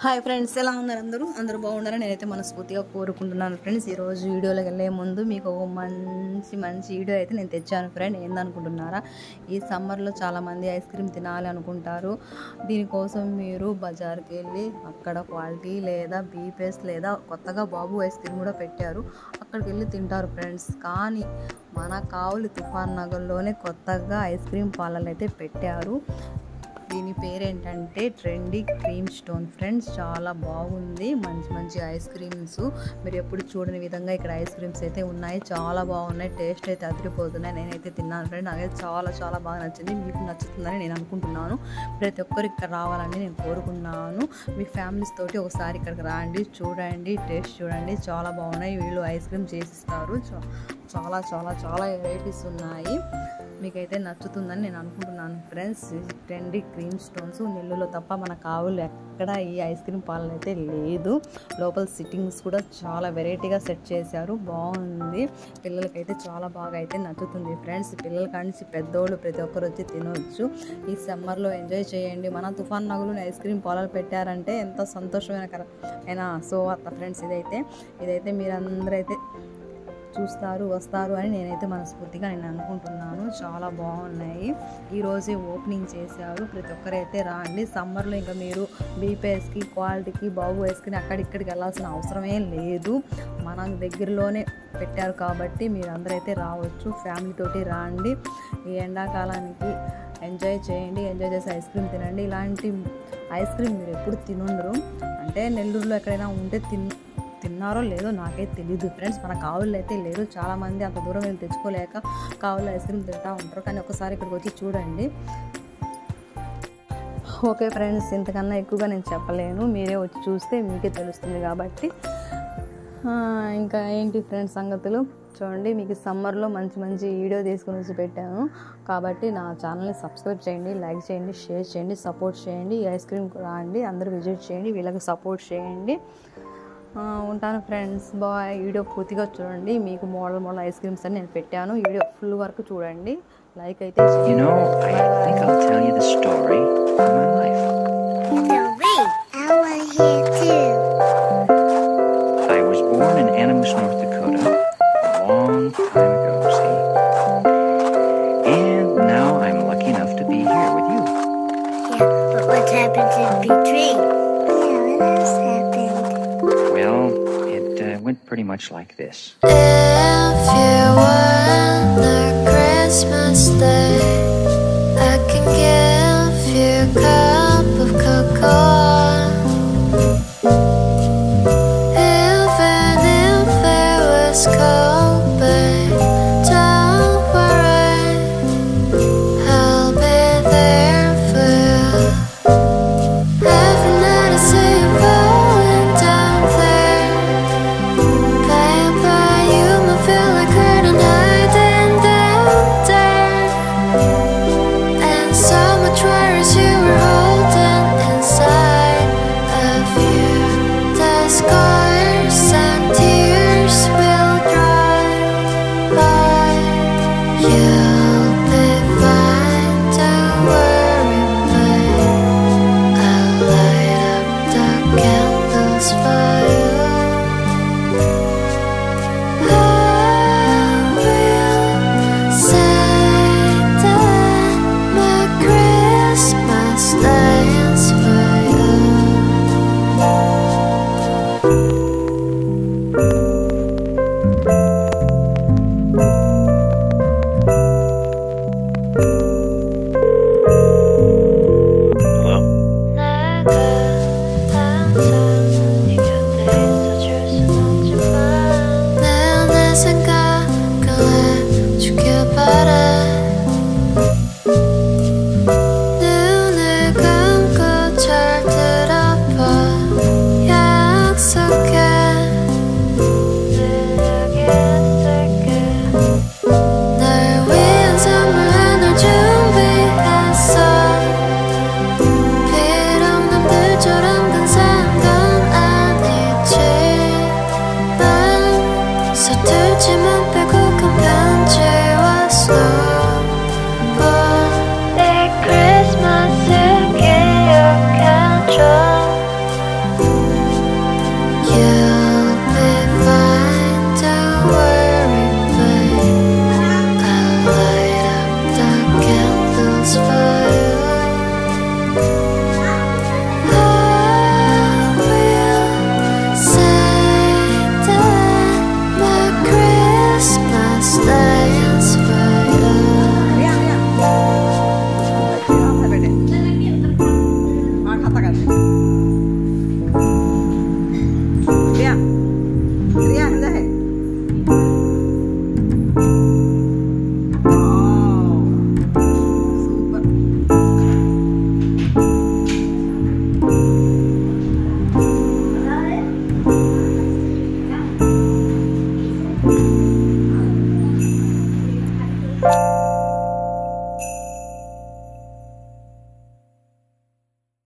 Hi friends, ఎలా ఉన్నారు? అందరూ బాగుండాలని నేనైతే మనస్ఫూర్తిగా కోరుకుంటున్నాను ఫ్రెండ్స్. ఈరోజు వీడియోలోకి వెళ్ళే ముందు మీకు ఒక మంచి వీడియో అయితే నేను తెచ్చాను ఫ్రెండ్. ఏందనుకుంటున్నారా? ఈ సమ్మర్లో చాలామంది ఐస్ క్రీమ్ తినాలి అనుకుంటారు. దీనికోసం మీరు బజార్కి వెళ్ళి అక్కడ క్వాలిటీ లేదా బీపీఎస్ లేదా కొత్తగా బాబు ఐస్ క్రీమ్ కూడా పెట్టారు, అక్కడికి వెళ్ళి తింటారు ఫ్రెండ్స్. కానీ మన కావలి తుఫాన్ నగర్లోనే కొత్తగా ఐస్ క్రీమ్ పార్లర్ అయితే పెట్టారు. దీని పేరేంటంటే ట్రెండీ క్రీమ్ స్టోన్ ఫ్రెండ్స్. చాలా బాగుంది. మంచి ఐస్ క్రీమ్స్ మీరు ఎప్పుడు చూడని విధంగా ఇక్కడ ఐస్ క్రీమ్స్ అయితే ఉన్నాయి. చాలా బాగున్నాయి. టేస్ట్ అయితే అదిరిపోతున్నాయి. నేనైతే తిన్నాను ఫ్రెండ్. నాకైతే చాలా బాగా నచ్చింది. మీకు నచ్చుతుందని నేను అనుకుంటున్నాను. ప్రతి ఒక్కరు ఇక్కడ రావాలని నేను కోరుకున్నాను. మీ ఫ్యామిలీస్ తోటి ఒకసారి ఇక్కడికి రండి, చూడండి, టేస్ట్ చూడండి. చాలా బాగున్నాయి. వీళ్ళు ఐస్ క్రీమ్ చేసిస్తారు. చాలా వెరైటీస్ ఉన్నాయి. మీకైతే నచ్చుతుందని నేను అనుకుంటున్నాను ఫ్రెండ్స్. ట్రెండీ క్రీమ్ స్టోన్స్ నెల్లూరులో తప్ప మన కావులు ఎక్కడ ఈ ఐస్ క్రీమ్ పార్లర్ అయితే లేదు. లోపల సిట్టింగ్స్ కూడా చాలా వెరైటీగా సెట్ చేశారు. బాగుంది. పిల్లలకైతే చాలా బాగా అయితే నచ్చుతుంది ఫ్రెండ్స్. పిల్లల కానించి పెద్దోళ్ళు ప్రతి ఒక్కరు వచ్చి తినవచ్చు. ఈ సమ్మర్లో ఎంజాయ్ చేయండి. మన తుఫాన్ నగర్లో ఐస్ క్రీమ్ పార్లర్ పెట్టారంటే ఎంత సంతోషమైన శుభవార్త ఫ్రెండ్స్. ఇదైతే మీరందరైతే వస్తారు అని నేనైతే మనస్ఫూర్తిగా నేను అనుకుంటున్నాను. చాలా బాగున్నాయి. ఈరోజే ఓపెనింగ్ చేశారు. ప్రతి ఒక్కరైతే రాండి. సమ్మర్లో ఇంకా మీరు బీపీఎస్కి, క్వాలిటీకి, బాబు ఐస్కి అక్కడిక్కడికి వెళ్ళాల్సిన అవసరమే లేదు. మన దగ్గరలోనే పెట్టారు కాబట్టి మీరు అందరైతే రావచ్చు. ఫ్యామిలీతోటి రాండి. ఈ ఎండాకాలానికి ఎంజాయ్ చేయండి. ఎంజాయ్ చేసి ఐస్ క్రీమ్ తినండి. ఇలాంటి ఐస్ క్రీమ్ మీరు ఎప్పుడు తినుండరు. అంటే నెల్లూరులో ఎక్కడైనా ఉంటే తిన్నారో లేదో నాకైతే తెలీదు ఫ్రెండ్స్. మన కావుల్లో అయితే లేరు. చాలామంది అంత దూరం వెళ్ళి తెచ్చుకోలేక కావుల్లో ఐస్ క్రీమ్ తింటూ ఉంటారు. కానీ ఒకసారి ఇక్కడికి వచ్చి చూడండి. ఓకే ఫ్రెండ్స్, ఇంతకన్నా ఎక్కువగా నేను చెప్పలేను. మీరే వచ్చి చూస్తే మీకే తెలుస్తుంది కాబట్టి. ఇంకా ఏంటి ఫ్రెండ్స్ సంగతులు చూడండి. మీకు సమ్మర్లో మంచి వీడియో తీసుకుని వచ్చి పెట్టాను కాబట్టి నా ఛానల్ని సబ్స్క్రైబ్ చేయండి, లైక్ చేయండి, షేర్ చేయండి, సపోర్ట్ చేయండి. ఈ ఐస్ క్రీమ్ రాండి, అందరూ విజిట్ చేయండి, వీళ్ళకి సపోర్ట్ చేయండి. ఉంటాను ఫ్రెండ్స్. బాయ్. వీడియో పూర్తిగా చూడండి. మీకు మోడల్ ఐస్ క్రీమ్స్ అని నేను పెట్టాను. వీడియో ఫుల్ వరకు చూడండి. లైక్ అయితే went pretty much like this. If you were on the Christmas day